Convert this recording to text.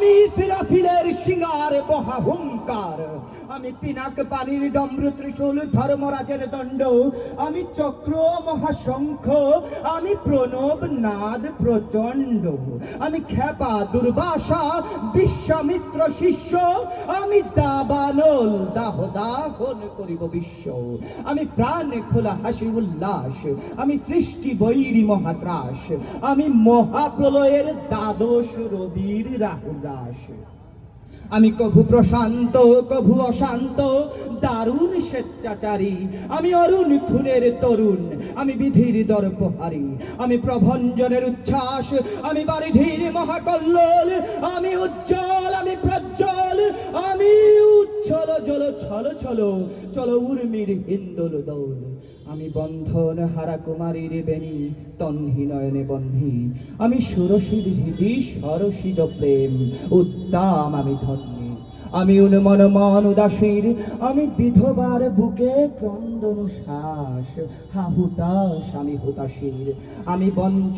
আমি ইসরাফিলের সিঙ্গার মহাহুঙ্কার, আমি পিনাক পানির ডমরু ত্রিশূল ধর্মরাজের দণ্ড, আমি চক্র মহাশঙ্খ, আমি প্রণব নাদ প্রচণ্ড, আমি খেপা দুর্বাসা বিশ্বামিত্র শিষ্য, আমি দাবানল দাহ দাহন করিব বিশ্ব, আমি প্রাণ খোলা হাসি উল্লাস, আমি সৃষ্টি বৈরী মহাত্রাস, আমি মহাপ্রলয়ের দ্বাদশ রবির রাহুরাস, আমি কভু প্রশান্ত কভু অশান্ত দারুণ স্বেচ্ছাচারী, আমি অরুণ খুনের তরুণ, আমি বিধির দর্পহারী, আমি প্রভঞ্জনের উচ্ছ্বাস, আমি বারিধির মহাকল্লোল, আমি উজ্জ্বল আমি প্রজ্জ্বল, আমি উচ্ছল জল ছল ছল চল উর্মির হিন্দোল দোল, আমি বন্ধন হারা কুমারীর বেণী তন্হি নয়নে বন্ধি, আমি সুরসির হৃদি সরসিজ প্রেম উদ্দাম আমি ধন্যী, আমি উন্মন মন উদাসীর, আমি বিধবার বুকে ক্রন্দন শ্বাস, হা হুতাশ আমি হুতাশীর, আমি বঞ্চিত